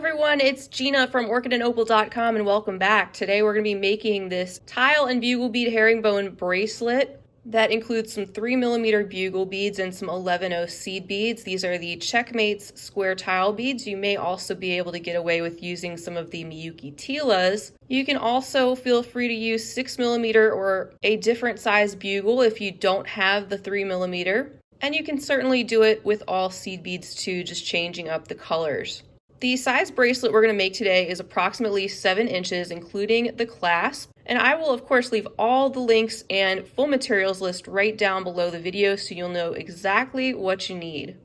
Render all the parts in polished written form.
everyone, it's Gina from orchidandopal.com and welcome back. Today we're going to be making this tile and bugle bead herringbone bracelet that includes some 3mm bugle beads and some 11/0 seed beads. These are the CzechMates square tile beads. You may also be able to get away with using some of the Miyuki Tilas. You can also feel free to use 6mm or a different size bugle if you don't have the 3mm. And you can certainly do it with all seed beads too, just changing up the colors. The size bracelet we're going to make today is approximately 7 inches, including the clasp. And I will, of course, leave all the links and full materials list right down below the video so you'll know exactly what you need.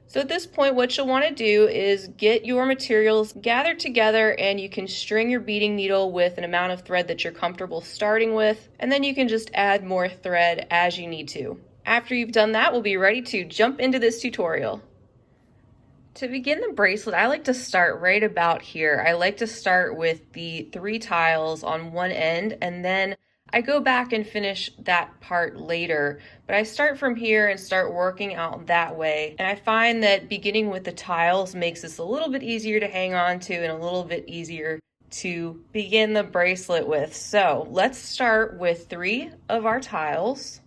So at this point, what you'll want to do is get your materials gathered together, and you can string your beading needle with an amount of thread that you're comfortable starting with, and then you can just add more thread as you need to. After you've done that, we'll be ready to jump into this tutorial. To begin the bracelet, I like to start right about here. I like to start with the 3 tiles on one end, and then I go back and finish that part later. But I start from here and start working out that way. And I find that beginning with the tiles makes this a little bit easier to hang on to and a little bit easier to begin the bracelet with. So let's start with 3 of our tiles.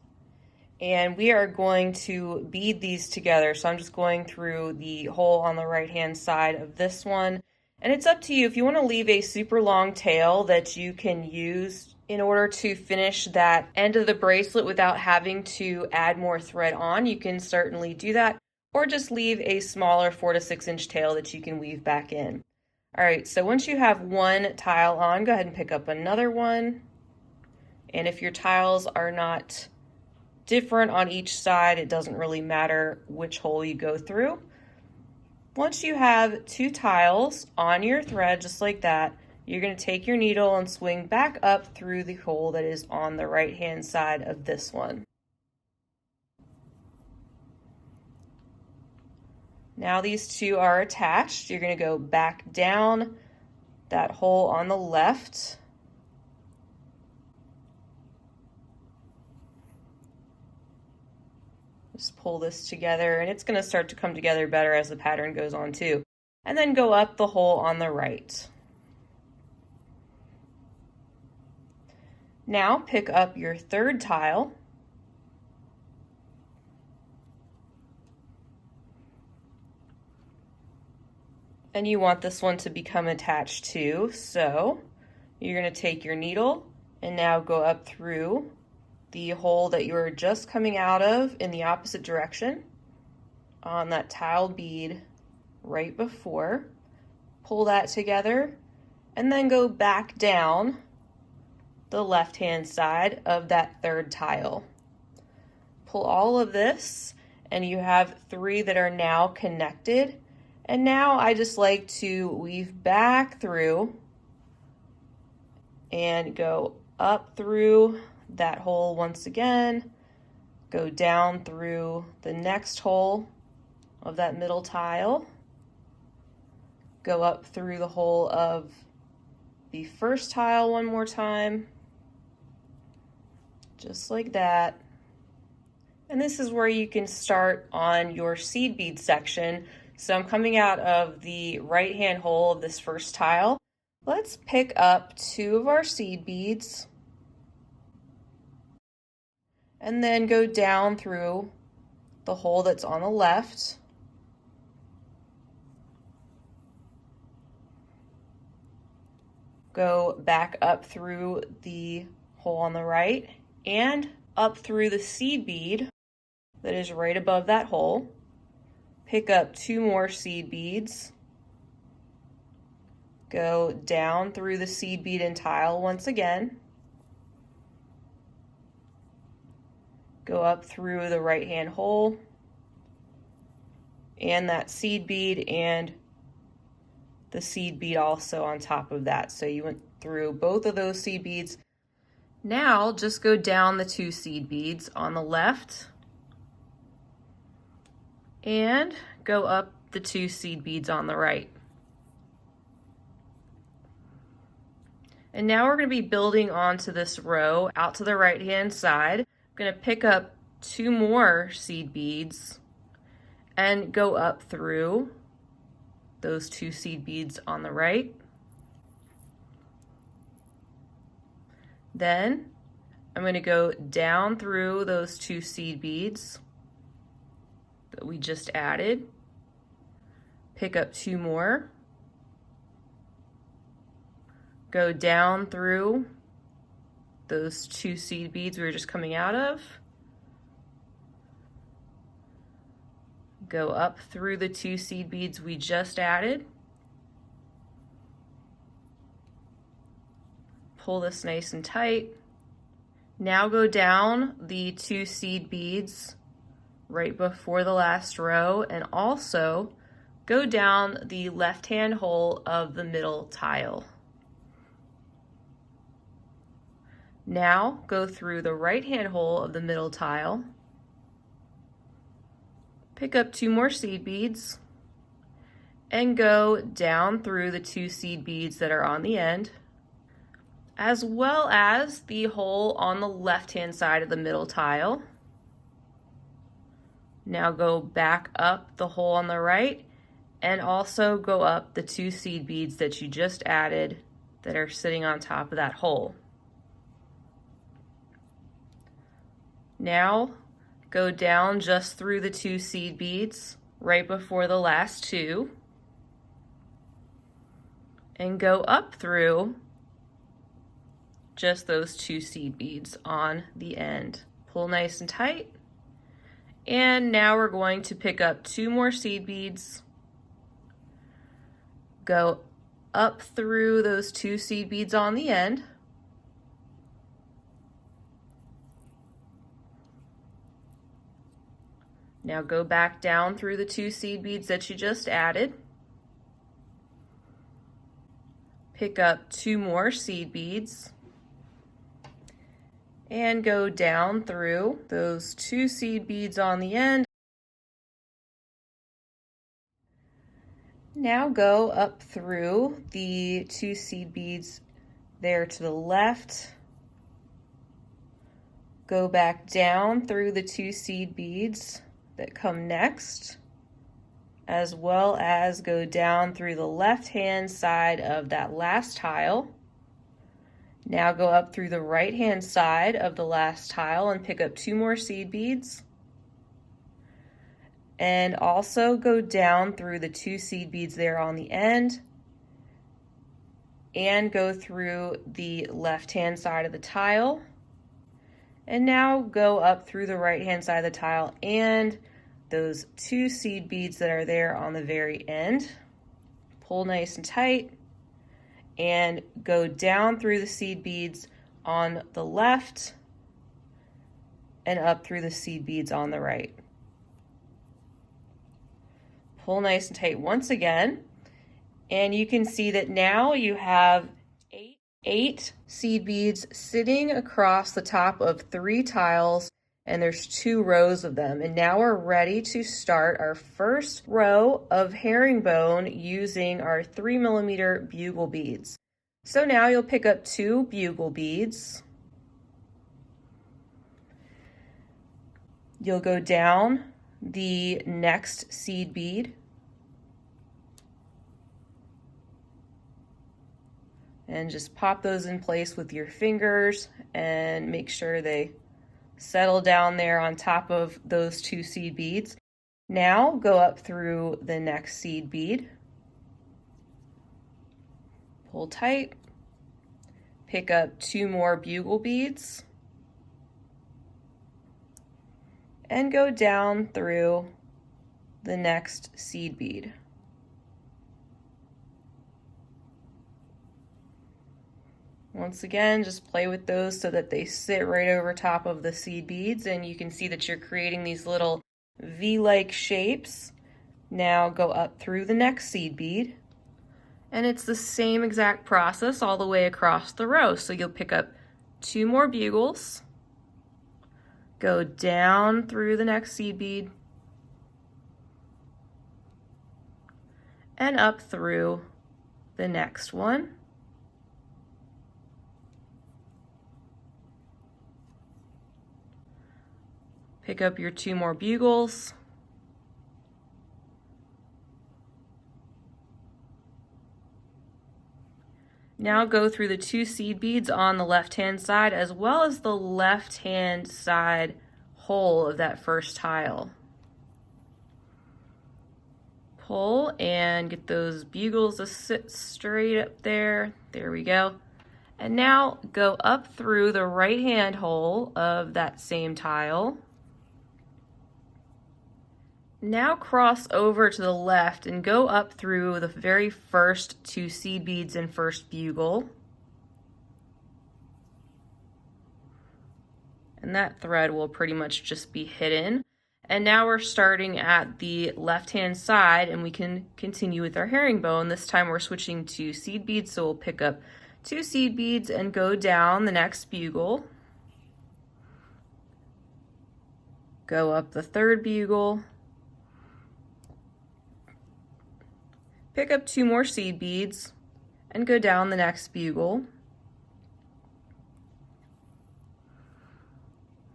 And we are going to bead these together. So I'm just going through the hole on the right hand side of this one. And it's up to you if you want to leave a super long tail that you can use in order to finish that end of the bracelet without having to add more thread on. You can certainly do that, or just leave a smaller 4 to 6 inch tail that you can weave back in. All right, so once you have one tile on, go ahead and pick up another one. And if your tiles are not different on each side, it doesn't really matter which hole you go through. Once you have 2 tiles on your thread, just like that, you're going to take your needle and swing back up through the hole that is on the right hand side of this one. Now these 2 are attached. You're going to go back down that hole on the left. Just pull this together, and it's going to start to come together better as the pattern goes on too. And then go up the hole on the right. Now pick up your 3rd tile. And you want this one to become attached too. So you're going to take your needle and now go up through the hole that you were just coming out of in the opposite direction on that tile bead right before. Pull that together and then go back down the left hand side of that 3rd tile. Pull all of this and you have 3 that are now connected. And now I just like to weave back through and go up through that hole once again, go down through the next hole of that middle tile, go up through the hole of the 1st tile one more time, just like that. And this is where you can start on your seed bead section. So I'm coming out of the right hand hole of this 1st tile. Let's pick up 2 of our seed beads and then go down through the hole that's on the left. Go back up through the hole on the right and up through the seed bead that is right above that hole. Pick up 2 more seed beads. Go down through the seed bead and tile once again. Go up through the right hand hole and that seed bead and the seed bead also on top of that. So you went through both of those seed beads. Now just go down the 2 seed beads on the left and go up the 2 seed beads on the right. And now we're going to be building onto this row out to the right hand side. I'm going to pick up 2 more seed beads and go up through those 2 seed beads on the right. Then I'm going to go down through those 2 seed beads that we just added, pick up 2 more, go down through those 2 seed beads we were just coming out of, go up through the 2 seed beads we just added, pull this nice and tight. Now go down the 2 seed beads right before the last row, and also go down the left-hand hole of the middle tile. Now go through the right-hand hole of the middle tile, pick up 2 more seed beads, and go down through the 2 seed beads that are on the end, as well as the hole on the left-hand side of the middle tile. Now go back up the hole on the right, and also go up the 2 seed beads that you just added that are sitting on top of that hole. Now go down just through the 2 seed beads right before the last 2, and go up through just those 2 seed beads on the end. Pull nice and tight. And now we're going to pick up 2 more seed beads, go up through those 2 seed beads on the end, now go back down through the 2 seed beads that you just added, pick up 2 more seed beads, and go down through those 2 seed beads on the end. Now go up through the 2 seed beads there to the left, go back down through the 2 seed beads that come next, as well as go down through the left-hand side of that last tile. Now go up through the right-hand side of the last tile and pick up 2 more seed beads. And also go down through the 2 seed beads there on the end, and go through the left-hand side of the tile. And now go up through the right-hand side of the tile and those 2 seed beads that are there on the very end. Pull nice and tight, and go down through the seed beads on the left and up through the seed beads on the right. Pull nice and tight once again, and you can see that now you have 8 seed beads sitting across the top of 3 tiles, and there's 2 rows of them. And now we're ready to start our first row of herringbone using our 3mm bugle beads. So now you'll pick up 2 bugle beads. You'll go down the next seed bead, and just pop those in place with your fingers and make sure they settle down there on top of those 2 seed beads. Now go up through the next seed bead, pull tight, pick up 2 more bugle beads, and go down through the next seed bead. Once again, just play with those so that they sit right over top of the seed beads, and you can see that you're creating these little V-like shapes. Now go up through the next seed bead, and it's the same exact process all the way across the row. So you'll pick up 2 more bugles, go down through the next seed bead, and up through the next one. Pick up your 2 more bugles, Now go through the 2 seed beads on the left-hand side as well as the left-hand side hole of that first tile. Pull and get those bugles to sit straight up there. There we go. And now go up through the right-hand hole of that same tile. Now cross over to the left and go up through the very first 2 seed beads and first bugle. And that thread will pretty much just be hidden. And now we're starting at the left-hand side and we can continue with our herringbone. This time we're switching to seed beads, so we'll pick up 2 seed beads and go down the next bugle. Go up the third bugle. Pick up 2 more seed beads and go down the next bugle.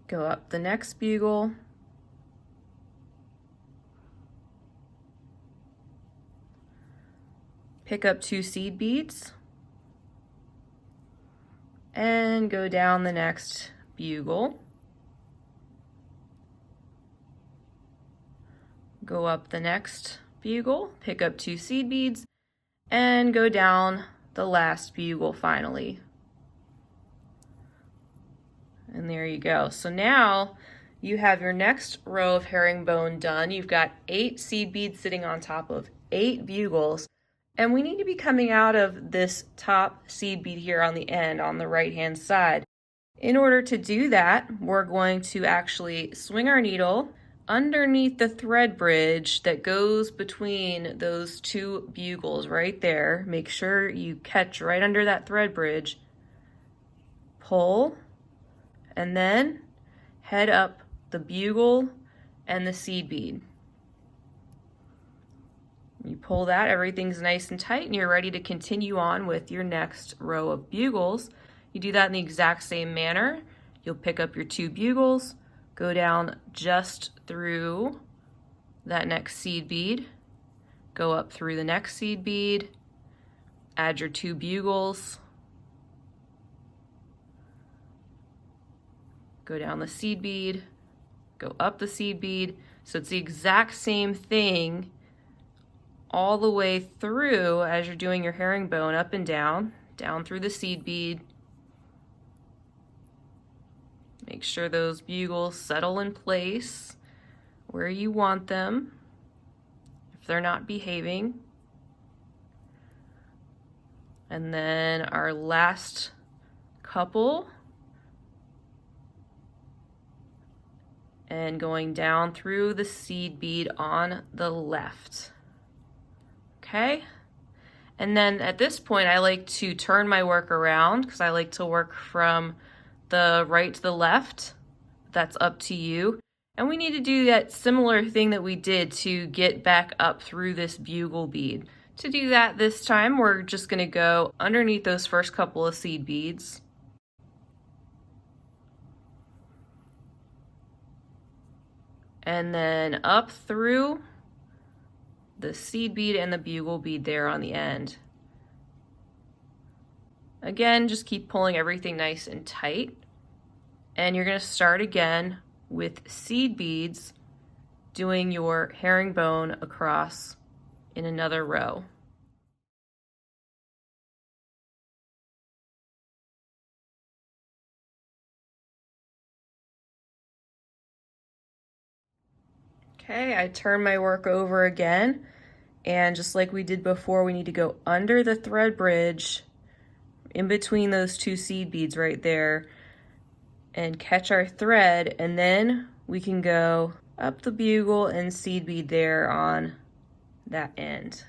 Go up the next bugle. Pick up 2 seed beads and go down the next bugle. Go up the next bugle, pick up 2 seed beads, and go down the last bugle finally. And there you go. So now you have your next row of herringbone done. You've got 8 seed beads sitting on top of 8 bugles. And we need to be coming out of this top seed bead here on the end on the right-hand side. In order to do that, we're going to actually swing our needle underneath the thread bridge that goes between those 2 bugles right there. Make sure you catch right under that thread bridge. Pull, and then head up the bugle and the seed bead. You pull that, everything's nice and tight, and you're ready to continue on with your next row of bugles. You do that in the exact same manner. You'll pick up your 2 bugles, go down just through that next seed bead, go up through the next seed bead, add your 2 bugles, go down the seed bead, go up the seed bead. So it's the exact same thing all the way through as you're doing your herringbone, up and down through the seed bead. Make sure those bugles settle in place where you want them if they're not behaving. And then our last couple, and going down through the seed bead on the left. Okay, and then at this point I like to turn my work around because I like to work from the right to the left. That's up to you. And we need to do that similar thing that we did to get back up through this bugle bead. To do that this time, we're just going to go underneath those first couple of seed beads. And then up through the seed bead and the bugle bead there on the end. Again, just keep pulling everything nice and tight. And you're going to start again with seed beads, doing your herringbone across in another row. Okay, I turn my work over again, and just like we did before, we need to go under the thread bridge in between those 2 seed beads right there and catch our thread, and then we can go up the bugle and seed bead there on that end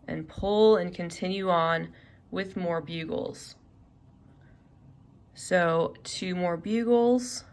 and pull and continue on with more bugles. So 2 more bugles.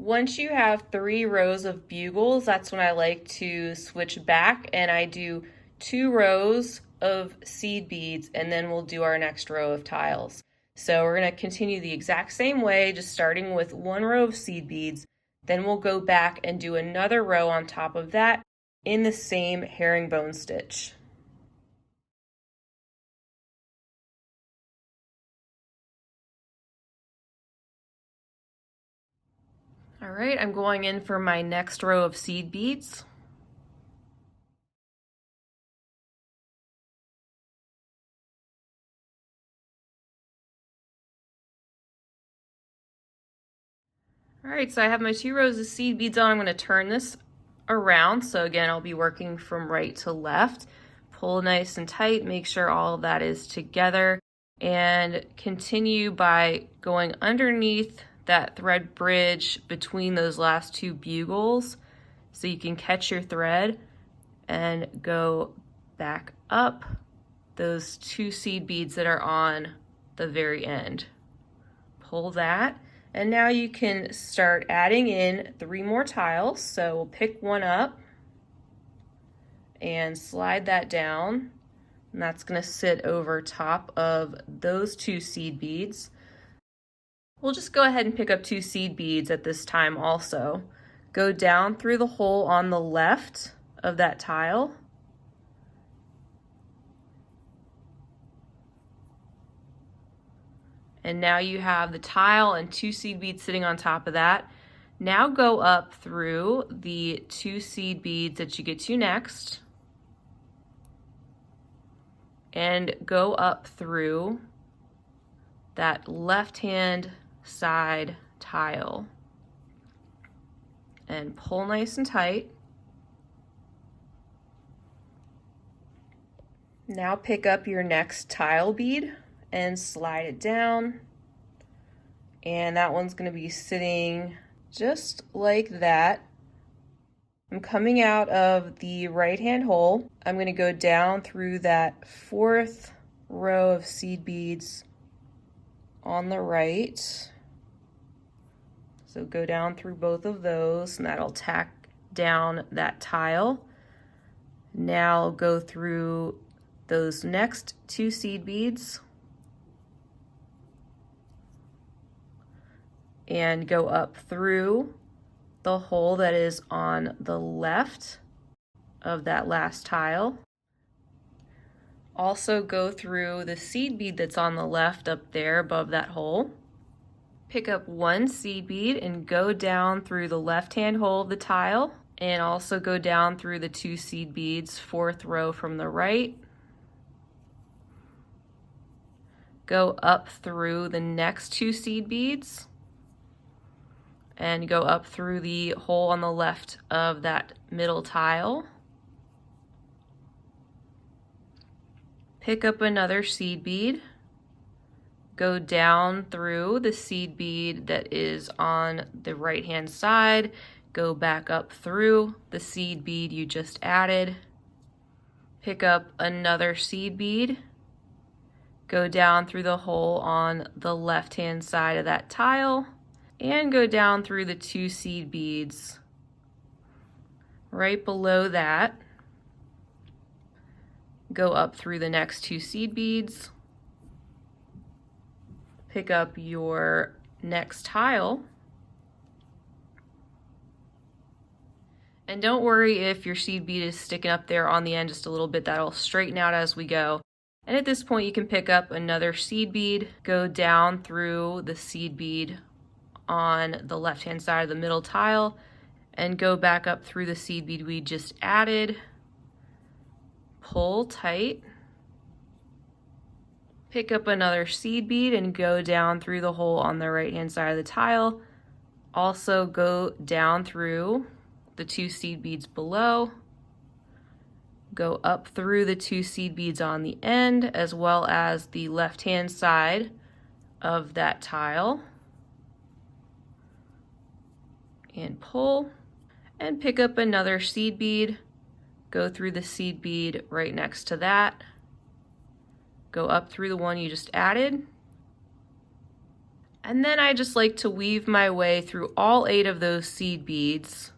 Once you have 3 rows of bugles, that's when I like to switch back and I do 2 rows of seed beads, and then we'll do our next row of tiles. So we're going to continue the exact same way, just starting with 1 row of seed beads. Then we'll go back and do another row on top of that in the same herringbone stitch. All right, I'm going in for my next row of seed beads. All right, so I have my 2 rows of seed beads on. I'm going to turn this around. So again, I'll be working from right to left. Pull nice and tight, make sure all of that is together, and continue by going underneath that thread bridge between those last 2 bugles so you can catch your thread and go back up those 2 seed beads that are on the very end. Pull that. And now you can start adding in 3 more tiles. So we'll pick one up and slide that down. And that's going to sit over top of those 2 seed beads. We'll just go ahead and pick up 2 seed beads at this time also. Go down through the hole on the left of that tile. And now you have the tile and 2 seed beads sitting on top of that. Now go up through the 2 seed beads that you get to next. And go up through that left-hand side tile. And pull nice and tight. Now pick up your next tile bead and slide it down, and that one's going to be sitting just like that. I'm coming out of the right hand hole. I'm going to go down through that 4th row of seed beads on the right. So go down through both of those, and that'll tack down that tile. Now go through those next 2 seed beads and go up through the hole that is on the left of that last tile. Also go through the seed bead that's on the left up there above that hole. Pick up 1 seed bead and go down through the left-hand hole of the tile, and also go down through the 2 seed beads, 4th row from the right. Go up through the next 2 seed beads and go up through the hole on the left of that middle tile. Pick up another seed bead, go down through the seed bead that is on the right hand side, go back up through the seed bead you just added, pick up another seed bead, go down through the hole on the left hand side of that tile, and go down through the 2 seed beads right below that. Go up through the next 2 seed beads, pick up your next tile, and don't worry if your seed bead is sticking up there on the end just a little bit. That'll straighten out as we go. And at this point you can pick up another seed bead, go down through the seed bead on the left hand side of the middle tile, and go back up through the seed bead we just added. Pull tight, pick up another seed bead and go down through the hole on the right hand side of the tile. Also go down through the 2 seed beads below, go up through the 2 seed beads on the end as well as the left hand side of that tile, and pull, and pick up another seed bead, go through the seed bead right next to that, go up through the one you just added, And then I just like to weave my way through all 8 of those seed beads.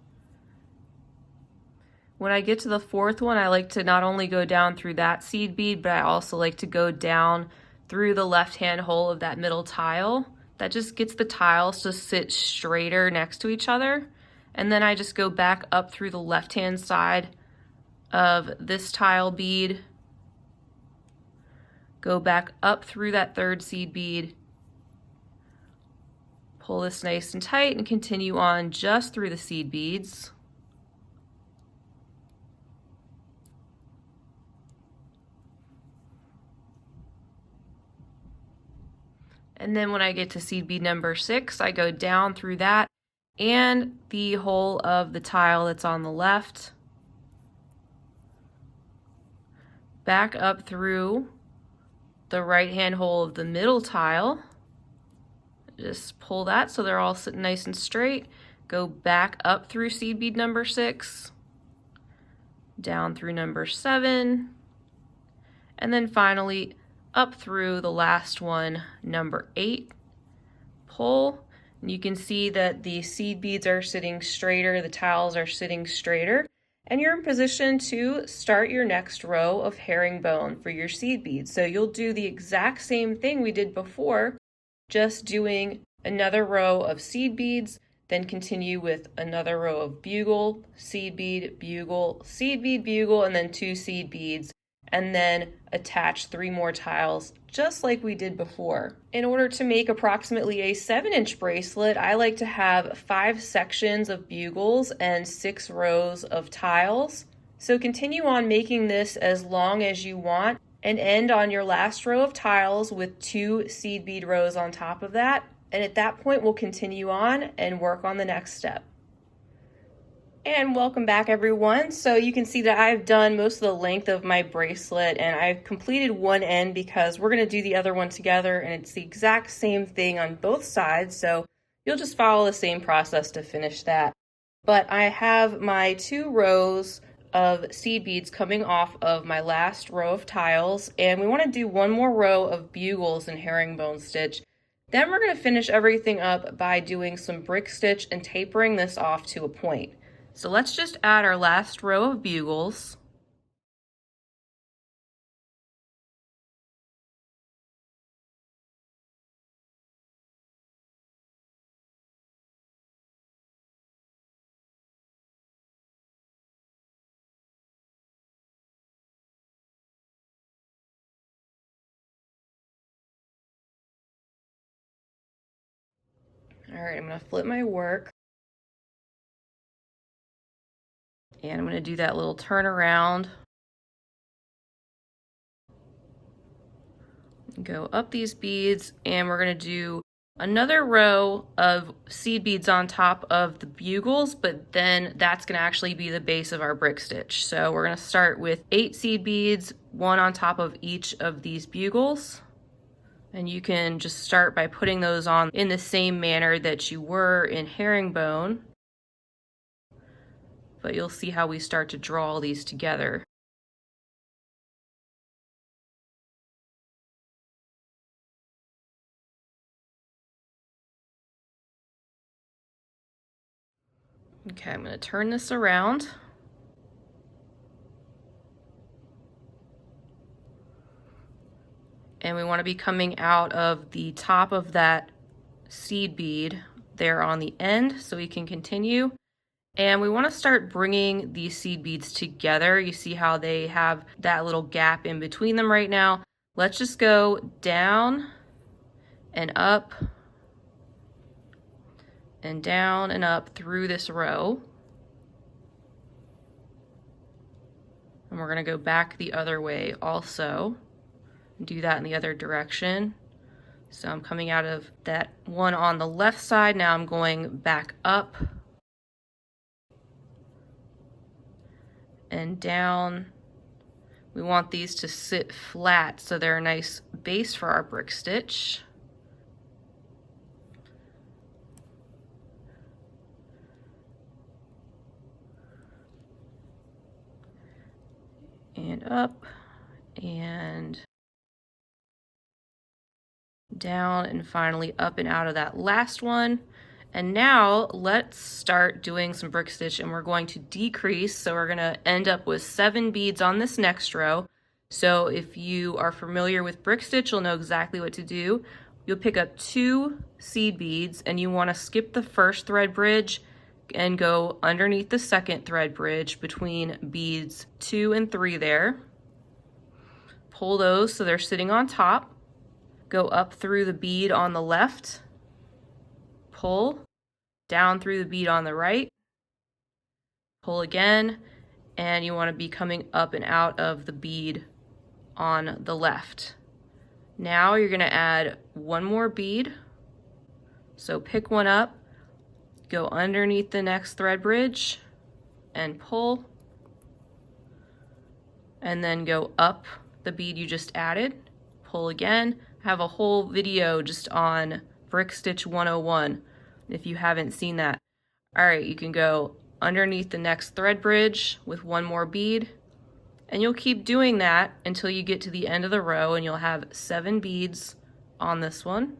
When I get to the 4th one, I like to not only go down through that seed bead, but I also like to go down through the left-hand hole of that middle tile. That just gets the tiles to sit straighter next to each other. And then I just go back up through the left-hand side of this tile bead, go back up through that 3rd seed bead, pull this nice and tight, and continue on just through the seed beads. And then when I get to seed bead number 6, I go down through that and the hole of the tile that's on the left, back up through the right-hand hole of the middle tile, just pull that so they're all sitting nice and straight, go back up through seed bead number 6, down through number 7, and then finally up through the last one, number 8, pull, and you can see that the seed beads are sitting straighter, the tiles are sitting straighter, and you're in position to start your next row of herringbone for your seed beads. So you'll do the exact same thing we did before, just doing another row of seed beads, then continue with another row of bugle, seed bead, bugle, seed bead, bugle, and then 2 seed beads, and then attach 3 more tiles just like we did before. In order to make approximately a 7-inch bracelet, I like to have 5 sections of bugles and 6 rows of tiles. So continue on making this as long as you want and end on your last row of tiles with 2 seed bead rows on top of that. And at that point, we'll continue on and work on the next step. And welcome back, everyone. So you can see that I've done most of the length of my bracelet and I've completed one end because we're going to do the other one together, and it's the exact same thing on both sides. So you'll just follow the same process to finish that. But I have my 2 rows of seed beads coming off of my last row of tiles, and we want to do 1 more row of bugles and herringbone stitch. Then we're going to finish everything up by doing some brick stitch and tapering this off to a point. So let's just add our last row of bugles. All right, I'm going to flip my work. And I'm going to do that little turnaround. Go up these beads, and we're going to do another row of seed beads on top of the bugles, but then that's going to actually be the base of our brick stitch. So we're going to start with 8 seed beads, 1 on top of each of these bugles. And you can just start by putting those on in the same manner that you were in herringbone. But you'll see how we start to draw all these together. Okay, I'm going to turn this around. And we want to be coming out of the top of that seed bead there on the end so we can continue. And we want to start bringing these seed beads together. You see how they have that little gap in between them right now. Let's just go down and up and down and up through this row. And we're going to go back the other way also. Do that in the other direction. So I'm coming out of that one on the left side. Now I'm going back up and down. We want these to sit flat so they're a nice base for our brick stitch. And up and down, and finally up and out of that last one. And now let's start doing some brick stitch, and we're going to decrease. So we're gonna end up with 7 beads on this next row. So if you are familiar with brick stitch, you'll know exactly what to do. You'll pick up 2 seed beads, and you wanna skip the first thread bridge and go underneath the second thread bridge between beads 2 and 3 there. Pull those so they're sitting on top. Go up through the bead on the left, pull, down through the bead on the right, pull again, and you want to be coming up and out of the bead on the left. Now you're going to add 1 more bead. So pick one up, go underneath the next thread bridge and pull, and then go up the bead you just added, pull again. I have a whole video just on Brick Stitch 101 if you haven't seen that. All right, you can go underneath the next thread bridge with 1 more bead, and you'll keep doing that until you get to the end of the row, and you'll have 7 beads on this one.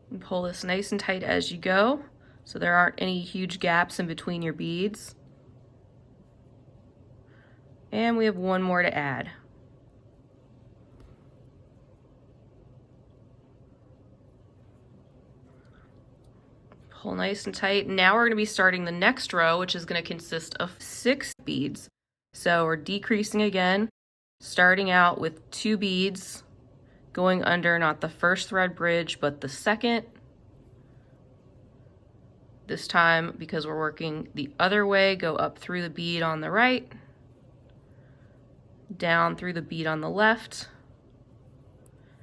And pull this nice and tight as you go, so there aren't any huge gaps in between your beads. And we have 1 more to add. Pull nice and tight. Now we're going to be starting the next row, which is going to consist of 6 beads. So we're decreasing again, starting out with 2 beads, going under not the first thread bridge, but the second. This time, because we're working the other way, go up through the bead on the right, down through the bead on the left,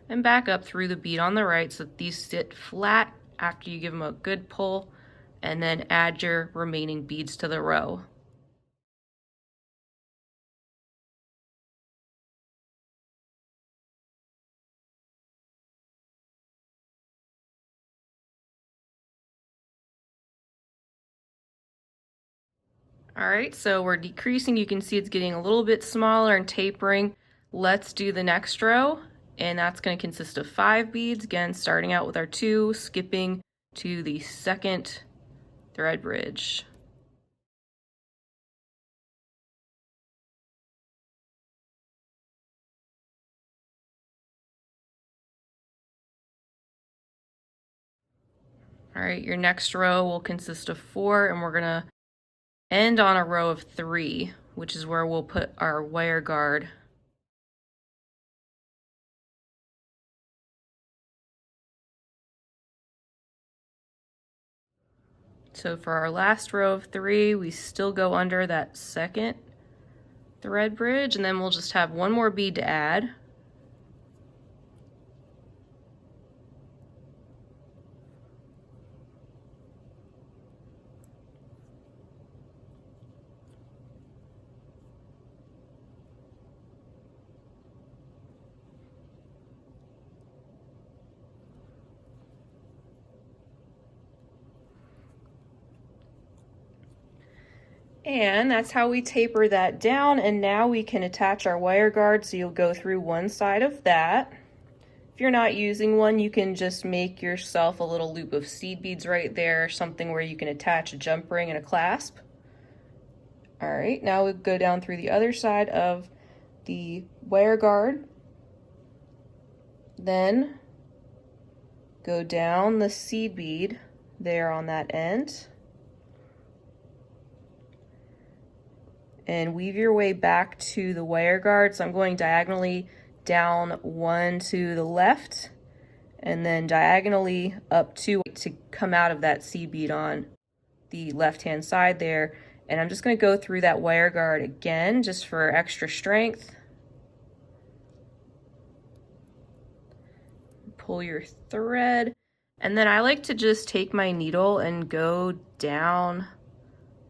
and back up through the bead on the right so that these sit flat after you give them a good pull, and then add your remaining beads to the row. All right, so we're decreasing. You can see it's getting a little bit smaller and tapering. Let's do the next row, and that's going to consist of 5 beads. Again, starting out with our 2, skipping to the second thread bridge. All right, your next row will consist of 4, and we're going to end on a row of 3, which is where we'll put our wire guard. So for our last row of 3, we still go under that second thread bridge, and then we'll just have 1 more bead to add. And that's how we taper that down, and now we can attach our wire guard. So you'll go through one side of that. If you're not using one, you can just make yourself a little loop of seed beads right there, something where you can attach a jump ring and a clasp. All right, now we'll go down through the other side of the wire guard. Then go down the seed bead there on that end. And weave your way back to the wire guard. So I'm going diagonally down 1 to the left, and then diagonally up 2 to come out of that seed bead on the left-hand side there. And I'm just going to go through that wire guard again, just for extra strength. Pull your thread, and then I like to just take my needle and go down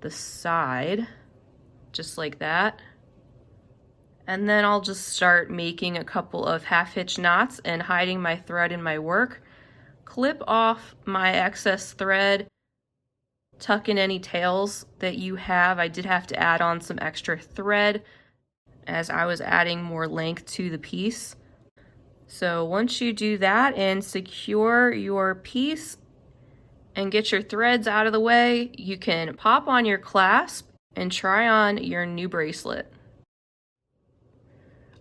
the side, just like that. And then I'll just start making a couple of half-hitch knots and hiding my thread in my work. Clip off my excess thread tuck in any tails that you have. I did have to add on some extra thread as I was adding more length to the piece. So once you do that and secure your piece and get your threads out of the way, you can pop on your clasp and try on your new bracelet.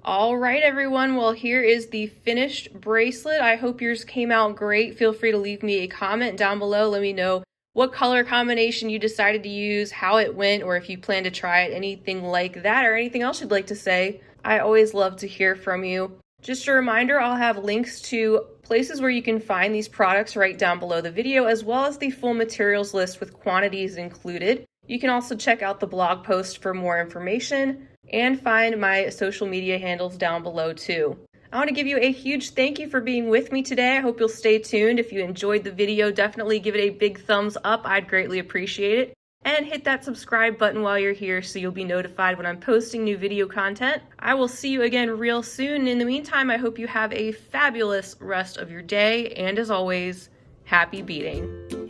All right, everyone, well, here is the finished bracelet. I hope yours came out great. Feel free to leave me a comment down below. Let me know what color combination you decided to use, how it went, or if you plan to try it, anything like that, or anything else you'd like to say. I always love to hear from you. Just a reminder, I'll have links to places where you can find these products right down below the video, as well as the full materials list with quantities included. You can also check out the blog post for more information and find my social media handles down below too. I want to give you a huge thank you for being with me today. I hope you'll stay tuned. If you enjoyed the video, definitely give it a big thumbs up. I'd greatly appreciate it. And hit that subscribe button while you're here so you'll be notified when I'm posting new video content. I will see you again real soon. In the meantime, I hope you have a fabulous rest of your day. And as always, happy beading.